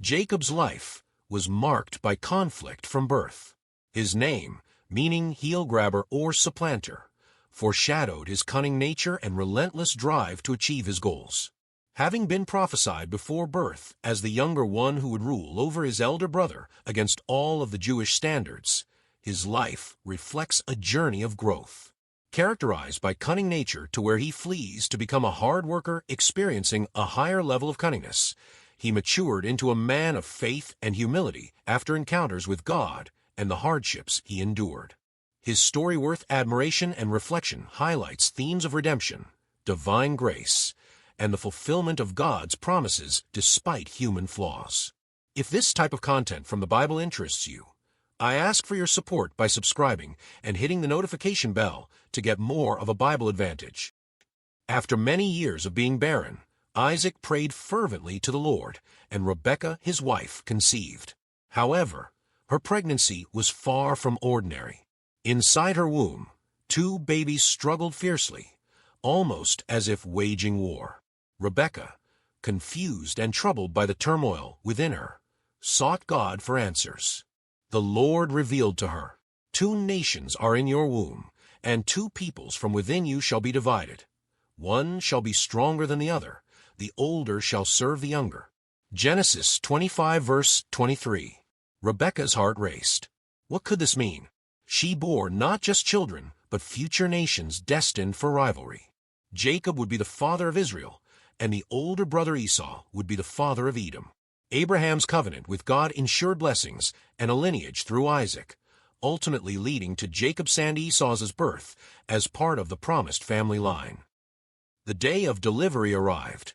Jacob's life was marked by conflict from birth. His name, meaning heel-grabber or supplanter, foreshadowed his cunning nature and relentless drive to achieve his goals. Having been prophesied before birth as the younger one who would rule over his elder brother against all of the Jewish standards, his life reflects a journey of growth, characterized by cunning nature to where he flees to become a hard worker experiencing a higher level of cunningness. He matured into a man of faith and humility after encounters with God and the hardships he endured. His story worth admiration and reflection highlights themes of redemption, divine grace, and the fulfillment of God's promises despite human flaws. If this type of content from the Bible interests you, I ask for your support by subscribing and hitting the notification bell to get more of a Bible advantage. After many years of being barren, Isaac prayed fervently to the Lord, and Rebekah, his wife, conceived. However, her pregnancy was far from ordinary. Inside her womb, two babies struggled fiercely, almost as if waging war. Rebekah, confused and troubled by the turmoil within her, sought God for answers. The Lord revealed to her, "Two nations are in your womb, and two peoples from within you shall be divided. One shall be stronger than the other, the older shall serve the younger." Genesis 25 verse 23. Rebekah's heart raced. What could this mean? She bore not just children, but future nations destined for rivalry. Jacob would be the father of Israel, and the older brother Esau would be the father of Edom. Abraham's covenant with God ensured blessings and a lineage through Isaac, ultimately leading to Jacob's and Esau's birth as part of the promised family line. The day of delivery arrived,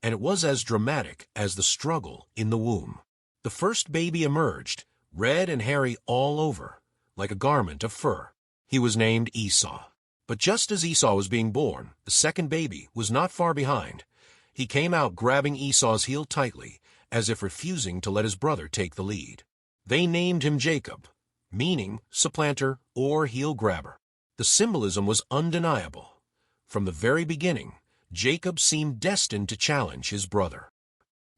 and it was as dramatic as the struggle in the womb. The first baby emerged, red and hairy all over, like a garment of fur. He was named Esau. But just as Esau was being born, the second baby was not far behind. He came out grabbing Esau's heel tightly, as if refusing to let his brother take the lead. They named him Jacob, meaning supplanter or heel grabber. The symbolism was undeniable. From the very beginning, Jacob seemed destined to challenge his brother.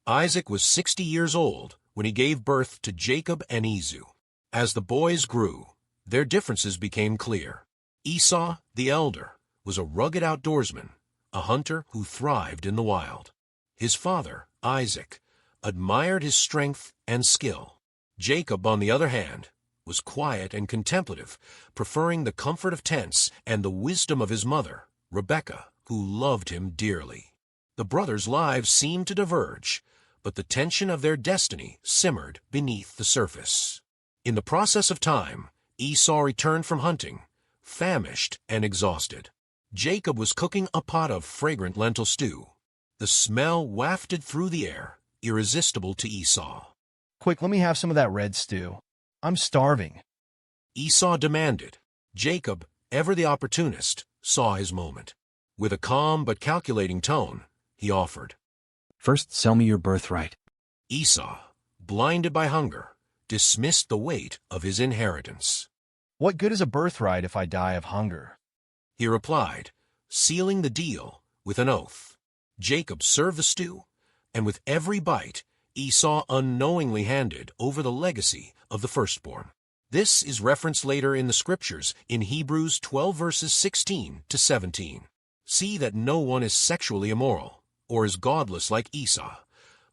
Isaac was 60 years old when he gave birth to Jacob and Esau. As the boys grew, their differences became clear. Esau, the elder, was a rugged outdoorsman, a hunter who thrived in the wild. His father, Isaac, admired his strength and skill. Jacob, on the other hand, was quiet and contemplative, preferring the comfort of tents and the wisdom of his mother, Rebekah, who loved him dearly. The brothers' lives seemed to diverge, but the tension of their destiny simmered beneath the surface. In the process of time, Esau returned from hunting, famished and exhausted. Jacob was cooking a pot of fragrant lentil stew. The smell wafted through the air, irresistible to Esau. Quick, let me have some of that red stew. I'm starving. Esau demanded. Jacob, ever the opportunist, saw his moment. With a calm but calculating tone, he offered. "First, sell me your birthright." Esau, blinded by hunger, dismissed the weight of his inheritance. What good is a birthright if I die of hunger? He replied, sealing the deal with an oath. Jacob served the stew, and with every bite, Esau unknowingly handed over the legacy of the firstborn. This is referenced later in the scriptures in Hebrews 12 verses 16 to 17. See that no one is sexually immoral or is godless like Esau,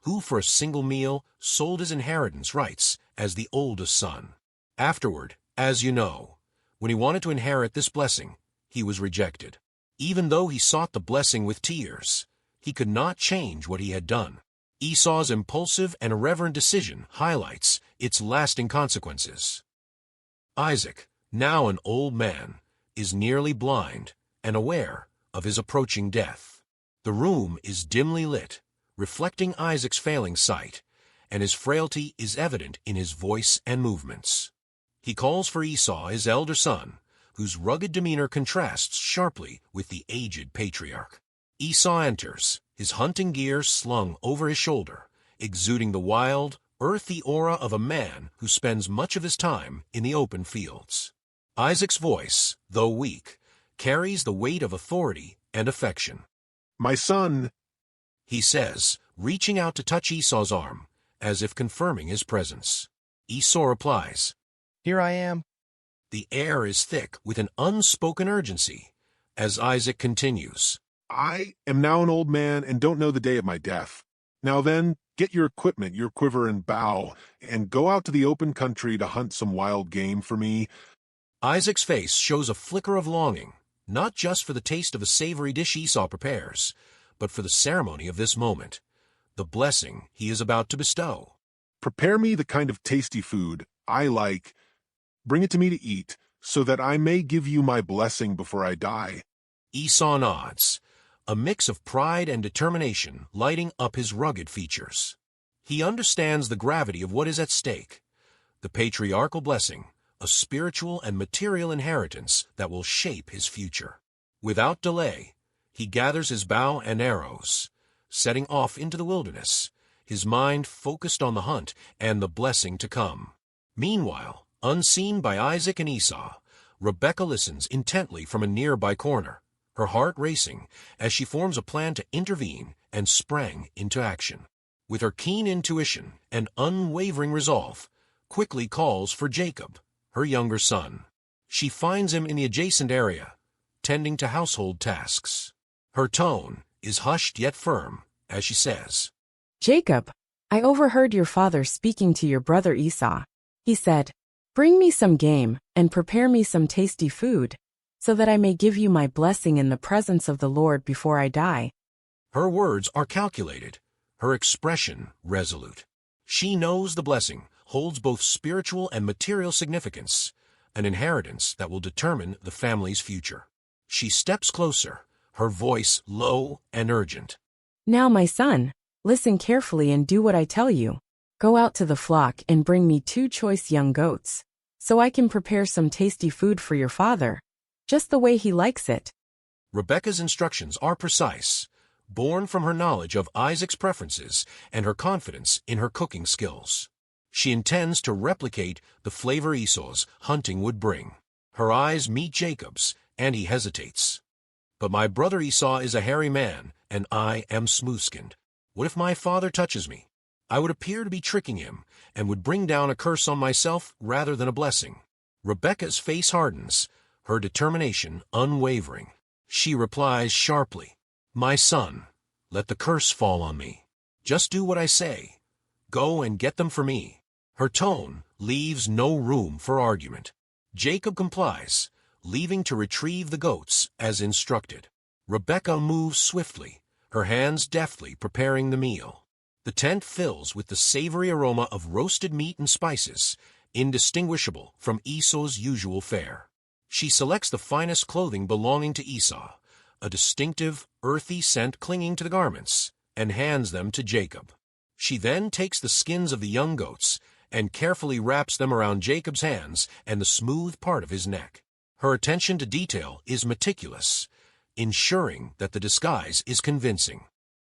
who for a single meal sold his inheritance rights as the oldest son. Afterward, as you know, when he wanted to inherit this blessing, he was rejected. Even though he sought the blessing with tears, he could not change what he had done. Esau's impulsive and irreverent decision highlights its lasting consequences. Isaac, now an old man, is nearly blind and aware of his approaching death. The room is dimly lit, reflecting Isaac's failing sight, and his frailty is evident in his voice and movements. He calls for Esau, his elder son, whose rugged demeanor contrasts sharply with the aged patriarch. Esau enters, his hunting gear slung over his shoulder, exuding the wild, earthy aura of a man who spends much of his time in the open fields. Isaac's voice, though weak, carries the weight of authority and affection. "My son," he says, reaching out to touch Esau's arm, as if confirming his presence. Esau replies. Here I am. The air is thick with an unspoken urgency, as Isaac continues. I am now an old man and don't know the day of my death. Now then, get your equipment, your quiver and bow, and go out to the open country to hunt some wild game for me. Isaac's face shows a flicker of longing, not just for the taste of a savory dish Esau prepares, but for the ceremony of this moment, the blessing he is about to bestow. Prepare me the kind of tasty food I like. Bring it to me to eat, so that I may give you my blessing before I die. Esau nods, a mix of pride and determination lighting up his rugged features. He understands the gravity of what is at stake, the patriarchal blessing, a spiritual and material inheritance that will shape his future. Without delay, he gathers his bow and arrows, setting off into the wilderness, his mind focused on the hunt and the blessing to come. Meanwhile, unseen by Isaac and Esau, Rebekah listens intently from a nearby corner, her heart racing as she forms a plan to intervene and sprang into action. With her keen intuition and unwavering resolve, quickly calls for Jacob, her younger son. She finds him in the adjacent area, tending to household tasks. Her tone is hushed yet firm as she says, Jacob, I overheard your father speaking to your brother Esau. He said, bring me some game and prepare me some tasty food, so that I may give you my blessing in the presence of the Lord before I die. Her words are calculated, her expression resolute. She knows the blessing holds both spiritual and material significance, an inheritance that will determine the family's future. She steps closer, her voice low and urgent. Now, my son, listen carefully and do what I tell you. Go out to the flock and bring me 2 choice young goats, so I can prepare some tasty food for your father, just the way he likes it. Rebekah's instructions are precise, born from her knowledge of Isaac's preferences and her confidence in her cooking skills. She intends to replicate the flavor Esau's hunting would bring. Her eyes meet Jacob's, and he hesitates. But my brother Esau is a hairy man, and I am smooth-skinned. What if my father touches me? I would appear to be tricking him, and would bring down a curse on myself rather than a blessing. Rebekah's face hardens, her determination unwavering. She replies sharply, My son, let the curse fall on me. Just do what I say. Go and get them for me. Her tone leaves no room for argument. Jacob complies, leaving to retrieve the goats as instructed. Rebekah moves swiftly, her hands deftly preparing the meal. The tent fills with the savory aroma of roasted meat and spices, indistinguishable from Esau's usual fare. She selects the finest clothing belonging to Esau, a distinctive, earthy scent clinging to the garments, and hands them to Jacob. She then takes the skins of the young goats and carefully wraps them around Jacob's hands and the smooth part of his neck. Her attention to detail is meticulous, ensuring that the disguise is convincing.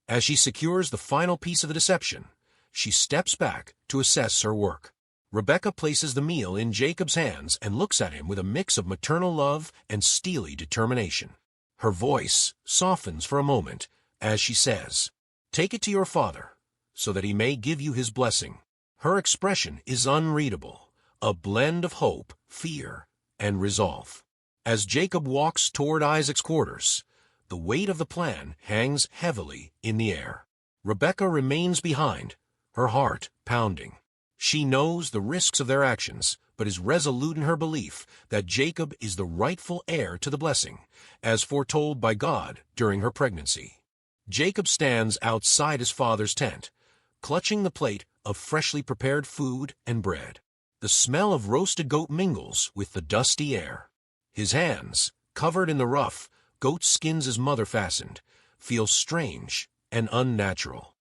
As she secures the final piece of the deception, she steps back to assess her work. Rebekah places the meal in Jacob's hands and looks at him with a mix of maternal love and steely determination. Her voice softens for a moment as she says, Take it to your father, so that he may give you his blessing. Her expression is unreadable, a blend of hope, fear, and resolve. As Jacob walks toward Isaac's quarters, the weight of the plan hangs heavily in the air. Rebekah remains behind, her heart pounding. She knows the risks of their actions, but is resolute in her belief that Jacob is the rightful heir to the blessing, as foretold by God during her pregnancy. Jacob stands outside his father's tent, clutching the plate of freshly prepared food and bread. The smell of roasted goat mingles with the dusty air. His hands, covered in the rough goat skins his mother fastened, feel strange and unnatural.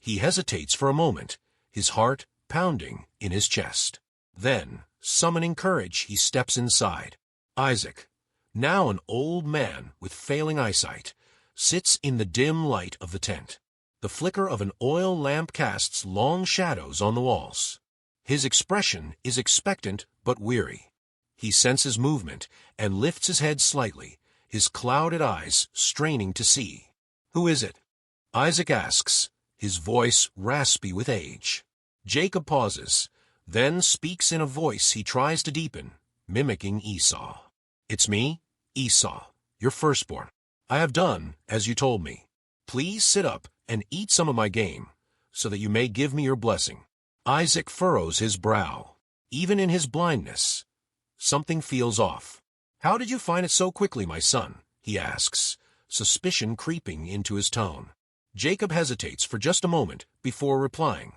He hesitates for a moment, his heart pounding in his chest. Then, summoning courage, he steps inside. Isaac, now an old man with failing eyesight, sits in the dim light of the tent. The flicker of an oil lamp casts long shadows on the walls. His expression is expectant but weary. He senses movement and lifts his head slightly, his clouded eyes straining to see. Who is it? Isaac asks, his voice raspy with age. Jacob pauses, then speaks in a voice he tries to deepen, mimicking Esau. "It's me, Esau, your firstborn. I have done as you told me. Please sit up and eat some of my game, so that you may give me your blessing." Isaac furrows his brow. Even in his blindness, something feels off. "How did you find it so quickly, my son?" he asks, suspicion creeping into his tone. Jacob hesitates for just a moment before replying,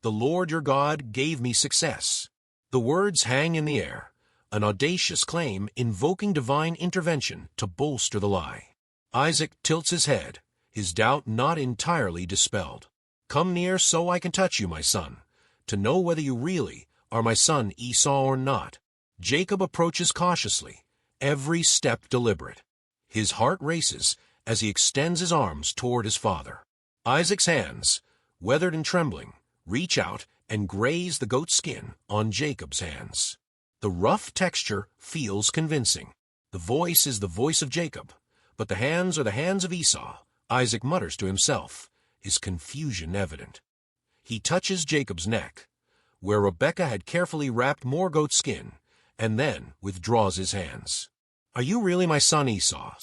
"The Lord your God gave me success." The words hang in the air, an audacious claim invoking divine intervention to bolster the lie. Isaac tilts his head, his doubt not entirely dispelled. "Come near so I can touch you, my son, to know whether you really are my son Esau or not." Jacob approaches cautiously, every step deliberate. His heart races as he extends his arms toward his father. Isaac's hands, weathered and trembling, reach out and graze the goat skin on Jacob's hands. The rough texture feels convincing. The voice is the voice of Jacob, but the hands are the hands of Esau, Isaac mutters to himself, his confusion evident. He touches Jacob's neck, where Rebekah had carefully wrapped more goat skin, and then withdraws his hands. "Are you really my son Esau?"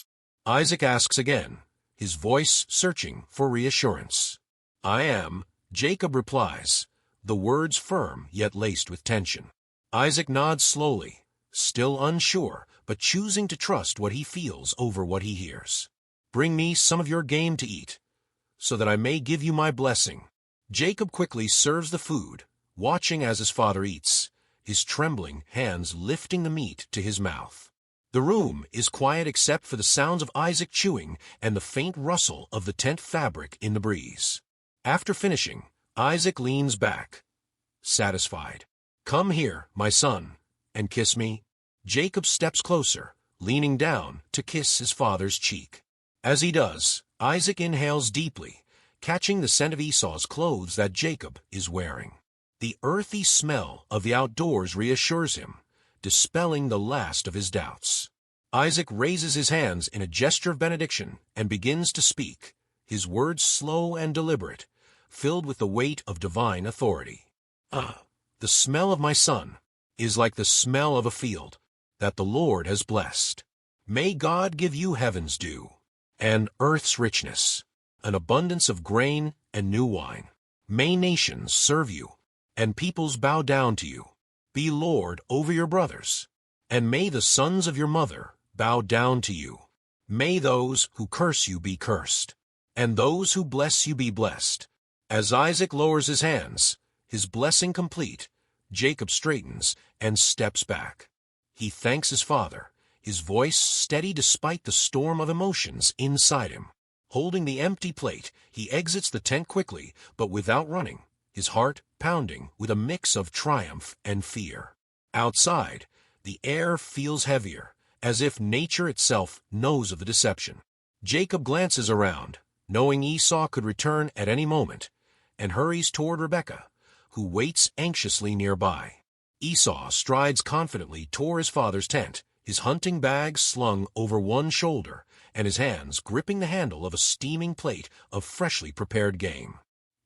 Isaac asks again, his voice searching for reassurance. "I am," Jacob replies, the words firm yet laced with tension. Isaac nods slowly, still unsure, but choosing to trust what he feels over what he hears. "Bring me some of your game to eat, so that I may give you my blessing." Jacob quickly serves the food, watching as his father eats, his trembling hands lifting the meat to his mouth. The room is quiet except for the sounds of Isaac chewing and the faint rustle of the tent fabric in the breeze. After finishing, Isaac leans back, satisfied. "Come here, my son, and kiss me." Jacob steps closer, leaning down to kiss his father's cheek. As he does, Isaac inhales deeply, catching the scent of Esau's clothes that Jacob is wearing. The earthy smell of the outdoors reassures him, dispelling the last of his doubts. Isaac raises his hands in a gesture of benediction and begins to speak, his words slow and deliberate, filled with the weight of divine authority. The smell of my son is like the smell of a field that the Lord has blessed. May God give you heaven's dew and earth's richness, an abundance of grain and new wine. May nations serve you, and peoples bow down to you. Be Lord over your brothers, and may the sons of your mother bow down to you. May those who curse you be cursed, and those who bless you be blessed. As Isaac lowers his hands, his blessing complete, Jacob straightens and steps back. He thanks his father, his voice steady despite the storm of emotions inside him. Holding the empty plate, he exits the tent quickly, but without running, his heart pounding with a mix of triumph and fear. Outside, the air feels heavier, as if nature itself knows of the deception. Jacob glances around, knowing Esau could return at any moment, and hurries toward Rebekah, who waits anxiously nearby. Esau strides confidently toward his father's tent, his hunting bag slung over one shoulder, and his hands gripping the handle of a steaming plate of freshly prepared game.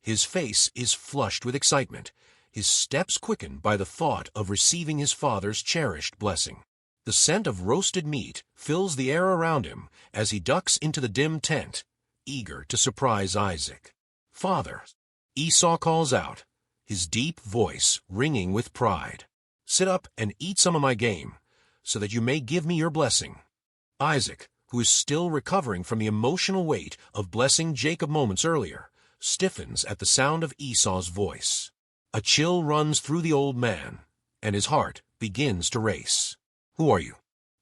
His face is flushed with excitement, his steps quickened by the thought of receiving his father's cherished blessing. The scent of roasted meat fills the air around him as he ducks into the dim tent, eager to surprise Isaac. "Father," Esau calls out, his deep voice ringing with pride. "Sit up and eat some of my game, so that you may give me your blessing." Isaac, who is still recovering from the emotional weight of blessing Jacob moments earlier, stiffens at the sound of Esau's voice. A chill runs through the old man, and his heart begins to race. "Who are you?"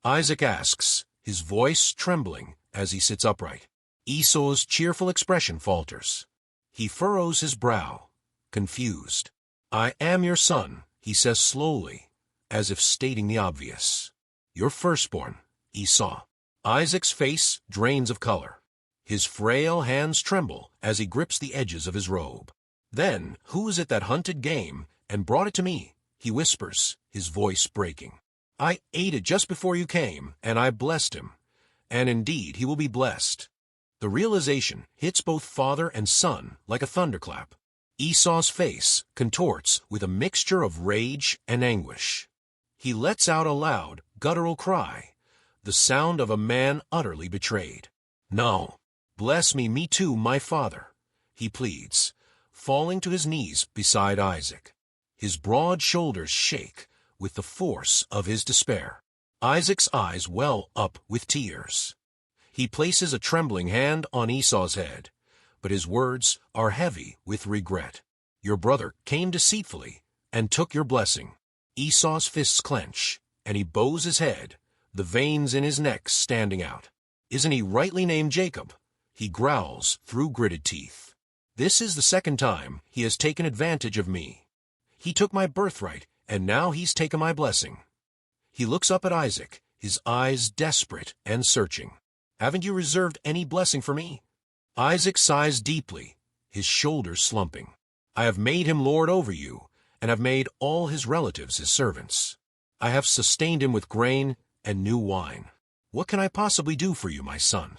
Isaac asks, his voice trembling as he sits upright. Esau's cheerful expression falters. He furrows his brow, confused. "I am your son," he says slowly, as if stating the obvious. "Your firstborn, Esau." Isaac's face drains of color. His frail hands tremble as he grips the edges of his robe. "Then, who is it that hunted game and brought it to me?" he whispers, his voice breaking. "I ate it just before you came, and I blessed him. And indeed, he will be blessed." The realization hits both father and son like a thunderclap. Esau's face contorts with a mixture of rage and anguish. He lets out a loud, guttural cry, the sound of a man utterly betrayed. "No, bless me too, my father," he pleads, falling to his knees beside Isaac. His broad shoulders shake with the force of his despair. Isaac's eyes well up with tears. He places a trembling hand on Esau's head, but his words are heavy with regret. "Your brother came deceitfully and took your blessing." Esau's fists clench, and he bows his head, the veins in his neck standing out. "Isn't he rightly named Jacob?" he growls through gritted teeth. "This is the second time he has taken advantage of me. He took my birthright, and now he's taken my blessing." He looks up at Isaac, his eyes desperate and searching. "Haven't you reserved any blessing for me?" Isaac sighs deeply, his shoulders slumping. "I have made him lord over you, and have made all his relatives his servants. I have sustained him with grain and new wine. What can I possibly do for you, my son?"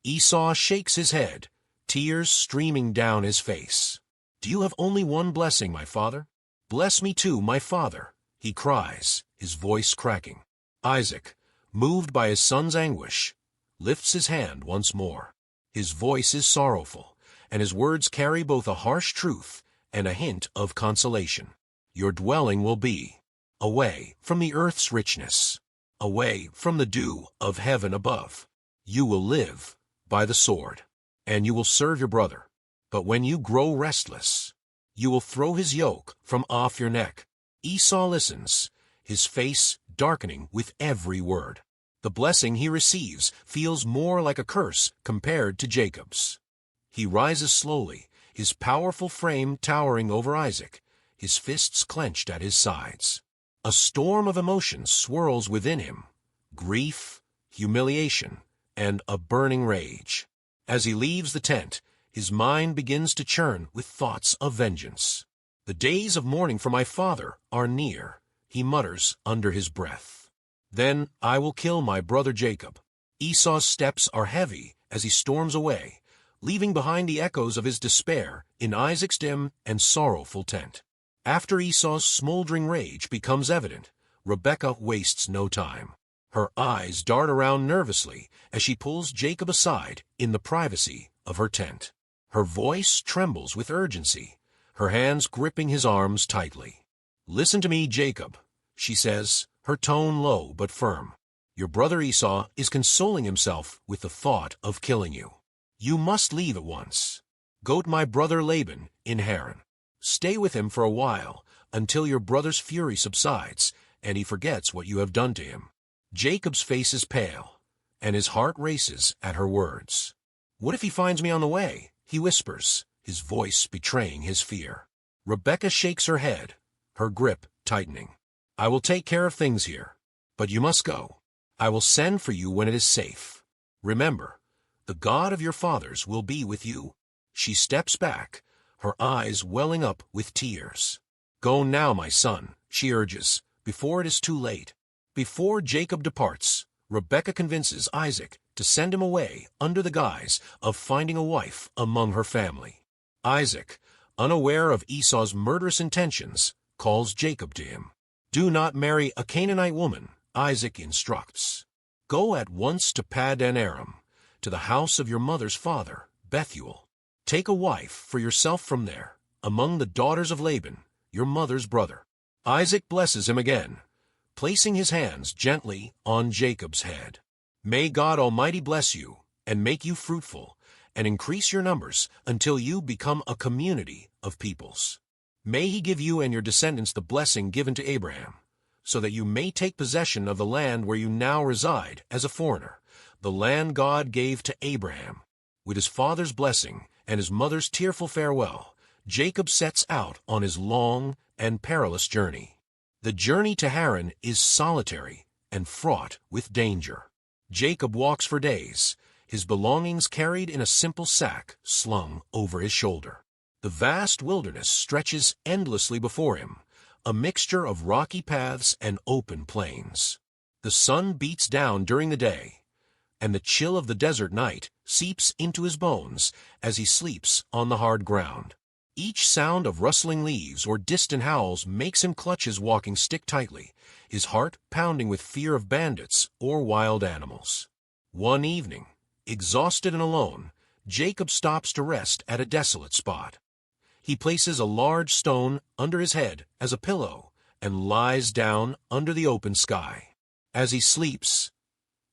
Esau shakes his head, tears streaming down his face. "Do you have only one blessing, my father? Bless me too, my father," he cries, his voice cracking. Isaac, moved by his son's anguish, lifts his hand once more. His voice is sorrowful, and his words carry both a harsh truth and a hint of consolation. "Your dwelling will be away from the earth's richness, away from the dew of heaven above. You will live by the sword, and you will serve your brother. But when you grow restless, you will throw his yoke from off your neck." Esau listens, his face darkening with every word. The blessing he receives feels more like a curse compared to Jacob's. He rises slowly, his powerful frame towering over Isaac, his fists clenched at his sides. A storm of emotions swirls within him: grief, humiliation, and a burning rage. As he leaves the tent, his mind begins to churn with thoughts of vengeance. "The days of mourning for my father are near," he mutters under his breath. "Then I will kill my brother Jacob." Esau's steps are heavy as he storms away, leaving behind the echoes of his despair in Isaac's dim and sorrowful tent. After Esau's smoldering rage becomes evident, Rebekah wastes no time. Her eyes dart around nervously as she pulls Jacob aside in the privacy of her tent. Her voice trembles with urgency, her hands gripping his arms tightly. "Listen to me, Jacob," she says, her tone low but firm. "Your brother Esau is consoling himself with the thought of killing you. You must leave at once. Go to my brother Laban in Haran. Stay with him for a while until your brother's fury subsides and he forgets what you have done to him." Jacob's face is pale, and his heart races at her words. "What if he finds me on the way?" he whispers, his voice betraying his fear. Rebekah shakes her head, her grip tightening. "I will take care of things here, but you must go. I will send for you when it is safe. Remember, the God of your fathers will be with you." She steps back, her eyes welling up with tears. "Go now, my son," she urges, "before it is too late." Before Jacob departs, Rebekah convinces Isaac to send him away under the guise of finding a wife among her family. Isaac, unaware of Esau's murderous intentions, calls Jacob to him. "Do not marry a Canaanite woman," Isaac instructs. "Go at once to Paddan Aram, to the house of your mother's father, Bethuel. Take a wife for yourself from there, among the daughters of Laban, your mother's brother." Isaac blesses him again, placing his hands gently on Jacob's head. "May God Almighty bless you, and make you fruitful, and increase your numbers until you become a community of peoples. May he give you and your descendants the blessing given to Abraham, so that you may take possession of the land where you now reside as a foreigner, the land God gave to Abraham." With his father's blessing and his mother's tearful farewell, Jacob sets out on his long and perilous journey. The journey to Haran is solitary and fraught with danger. Jacob walks for days, his belongings carried in a simple sack slung over his shoulder. The vast wilderness stretches endlessly before him, a mixture of rocky paths and open plains. The sun beats down during the day, and the chill of the desert night seeps into his bones as he sleeps on the hard ground. Each sound of rustling leaves or distant howls makes him clutch his walking stick tightly, his heart pounding with fear of bandits or wild animals. One evening, exhausted and alone, Jacob stops to rest at a desolate spot. He places a large stone under his head as a pillow and lies down under the open sky. As he sleeps,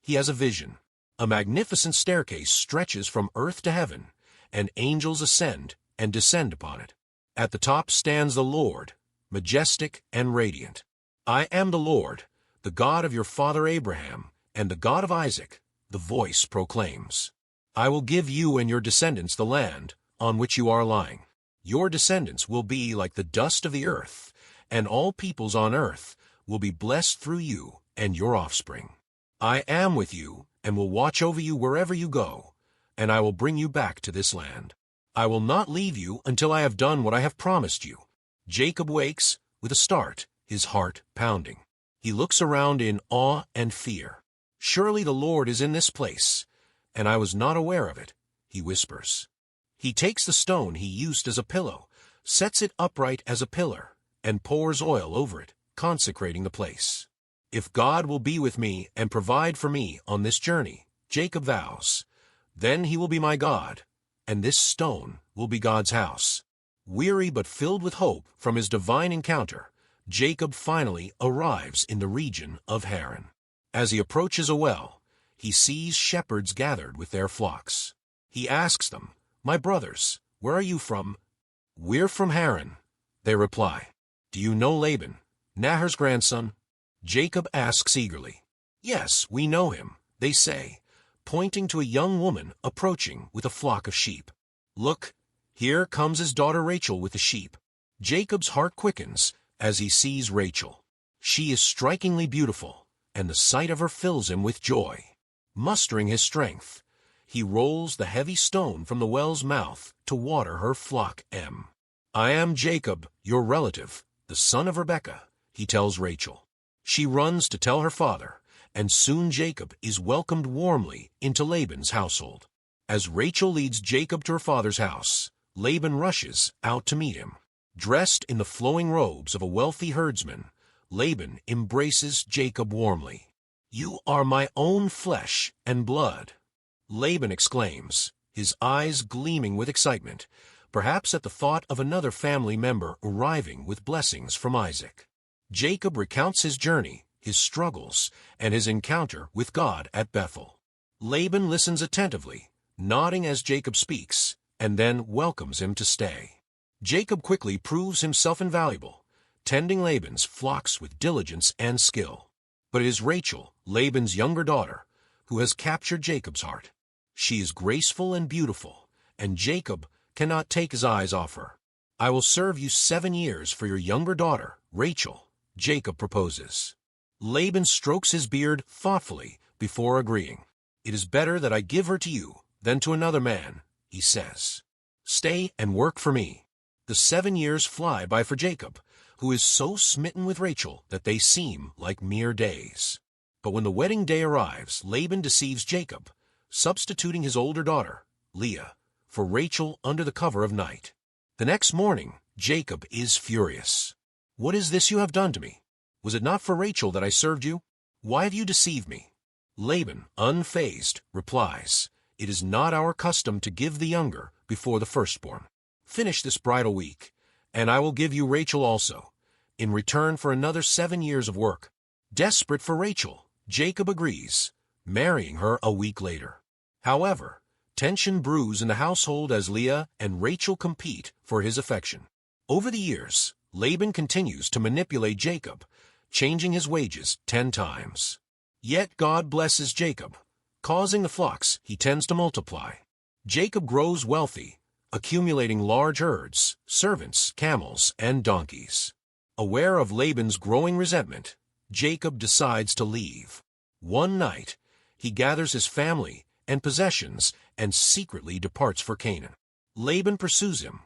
he has a vision. A magnificent staircase stretches from earth to heaven, and angels ascend and descend upon it. At the top stands the Lord, majestic and radiant. "I am the Lord, the God of your father Abraham, and the God of Isaac," the voice proclaims. "I will give you and your descendants the land on which you are lying. Your descendants will be like the dust of the earth, and all peoples on earth will be blessed through you and your offspring. I am with you and will watch over you wherever you go, and I will bring you back to this land. I will not leave you until I have done what I have promised you." Jacob wakes with a start, his heart pounding. He looks around in awe and fear. "Surely the Lord is in this place, and I was not aware of it," he whispers. He takes the stone he used as a pillow, sets it upright as a pillar, and pours oil over it, consecrating the place. "If God will be with me and provide for me on this journey," Jacob vows, "then he will be my God, and this stone will be God's house." Weary but filled with hope from his divine encounter, Jacob finally arrives in the region of Haran. As he approaches a well, he sees shepherds gathered with their flocks. He asks them, "My brothers, where are you from?" "We're from Haran," they reply. "Do you know Laban, Nahor's grandson?" Jacob asks eagerly. "Yes, we know him," they say, pointing to a young woman approaching with a flock of sheep. "Look, here comes his daughter Rachel with the sheep." Jacob's heart quickens as he sees Rachel. She is strikingly beautiful, and the sight of her fills him with joy. Mustering his strength, he rolls the heavy stone from the well's mouth to water her flock. "I am Jacob, your relative, the son of Rebekah," he tells Rachel. She runs to tell her father, and soon Jacob is welcomed warmly into Laban's household. As Rachel leads Jacob to her father's house, Laban rushes out to meet him. Dressed in the flowing robes of a wealthy herdsman, Laban embraces Jacob warmly. "You are my own flesh and blood," Laban exclaims, his eyes gleaming with excitement, perhaps at the thought of another family member arriving with blessings from Isaac. Jacob recounts his journey, his struggles, and his encounter with God at Bethel. Laban listens attentively, nodding as Jacob speaks, and then welcomes him to stay. Jacob quickly proves himself invaluable, tending Laban's flocks with diligence and skill. But it is Rachel, Laban's younger daughter, who has captured Jacob's heart. She is graceful and beautiful, and Jacob cannot take his eyes off her. "I will serve you 7 years for your younger daughter, Rachel," Jacob proposes. Laban strokes his beard thoughtfully before agreeing. "It is better that I give her to you than to another man," he says. "Stay and work for me." The 7 years fly by for Jacob, who is so smitten with Rachel that they seem like mere days. But when the wedding day arrives, Laban deceives Jacob, substituting his older daughter, Leah, for Rachel under the cover of night. The next morning, Jacob is furious. "What is this you have done to me? Was it not for Rachel that I served you? Why have you deceived me?" Laban, unfazed, replies, "It is not our custom to give the younger before the firstborn. Finish this bridal week, and I will give you Rachel also, in return for another 7 years of work." Desperate for Rachel, Jacob agrees, marrying her a week later. However, tension brews in the household as Leah and Rachel compete for his affection. Over the years, Laban continues to manipulate Jacob, changing his wages 10 times. Yet God blesses Jacob, causing the flocks he tends to multiply. Jacob grows wealthy, accumulating large herds, servants, camels, and donkeys. Aware of Laban's growing resentment, Jacob decides to leave. One night, he gathers his family and possessions and secretly departs for Canaan. Laban pursues him,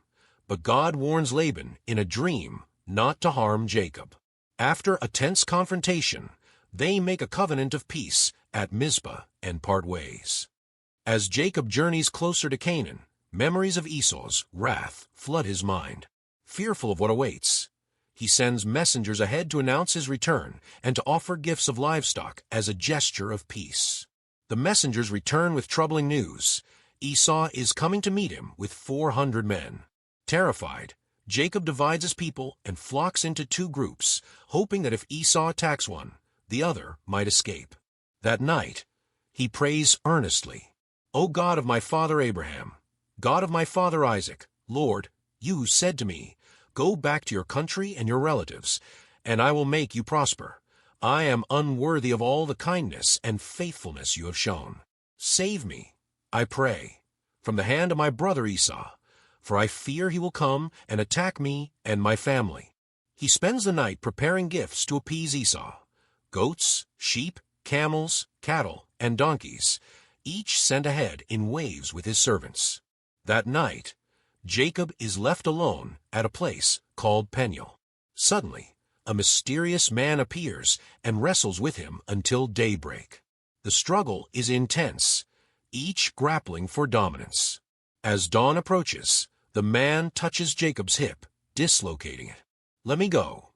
but God warns Laban in a dream not to harm Jacob. After a tense confrontation, they make a covenant of peace at Mizpah and part ways. As Jacob journeys closer to Canaan, Memories of Esau's wrath flood his mind. Fearful of what awaits, he sends messengers ahead to announce his return and to offer gifts of livestock as a gesture of peace. The messengers return with troubling news. Esau is coming to meet him with 400 men. Terrified, Jacob divides his people and flocks into two groups, hoping that if Esau attacks one, the other might escape. That night, he prays earnestly, "O God of my father Abraham, God of my father Isaac, Lord, you said to me, 'Go back to your country and your relatives, and I will make you prosper.' I am unworthy of all the kindness and faithfulness you have shown. Save me, I pray, from the hand of my brother Esau, for I fear he will come and attack me and my family." He spends the night preparing gifts to appease Esau: goats, sheep, camels, cattle, and donkeys, each sent ahead in waves with his servants. That night, Jacob is left alone at a place called Peniel. Suddenly, a mysterious man appears and wrestles with him until daybreak. The struggle is intense, each grappling for dominance. As dawn approaches, the man touches Jacob's hip, dislocating it. "Let me go,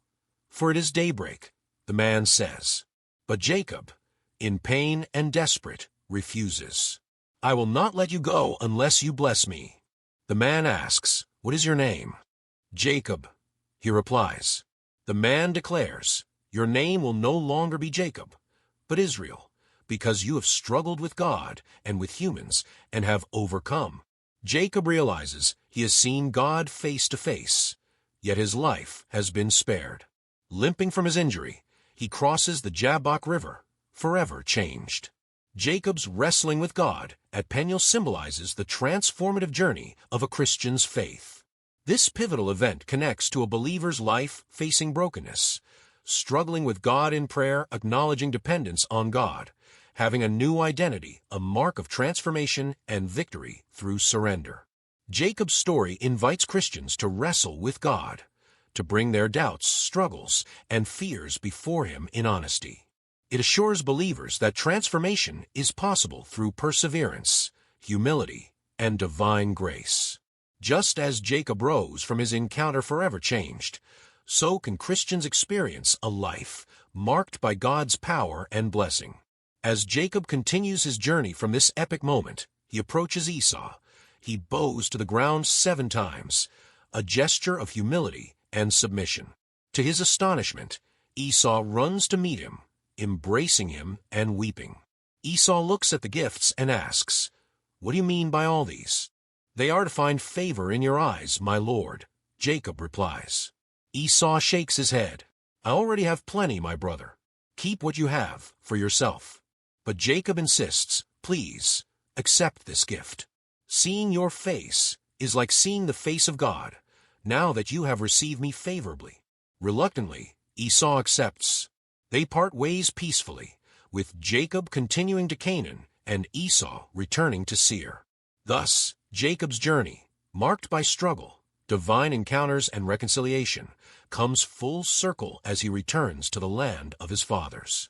for it is daybreak," the man says. But Jacob, in pain and desperate, refuses. "I will not let you go unless you bless me." The man asks, "What is your name?" "Jacob," he replies. The man declares, "Your name will no longer be Jacob, but Israel, because you have struggled with God and with humans and have overcome." Jacob realizes he has seen God face to face, yet his life has been spared. Limping from his injury, he crosses the Jabbok River, forever changed. Jacob's wrestling with God at Peniel symbolizes the transformative journey of a Christian's faith. This pivotal event connects to a believer's life facing brokenness, struggling with God in prayer, acknowledging dependence on God, having a new identity, a mark of transformation and victory through surrender. Jacob's story invites Christians to wrestle with God, to bring their doubts, struggles, and fears before Him in honesty. It assures believers that transformation is possible through perseverance, humility, and divine grace. Just as Jacob rose from his encounter forever changed, so can Christians experience a life marked by God's power and blessing. As Jacob continues his journey from this epic moment, he approaches Esau. He bows to the ground 7 times, a gesture of humility and submission. To his astonishment, Esau runs to meet him, embracing him and weeping. Esau looks at the gifts and asks, "What do you mean by all these?" "They are to find favor in your eyes, my lord," Jacob replies. Esau shakes his head. "I already have plenty, my brother. Keep what you have for yourself." But Jacob insists, "Please, accept this gift. Seeing your face is like seeing the face of God, now that you have received me favorably." Reluctantly, Esau accepts. They part ways peacefully, with Jacob continuing to Canaan and Esau returning to Seir. Thus, Jacob's journey, marked by struggle, divine encounters, and reconciliation, comes full circle as he returns to the land of his fathers.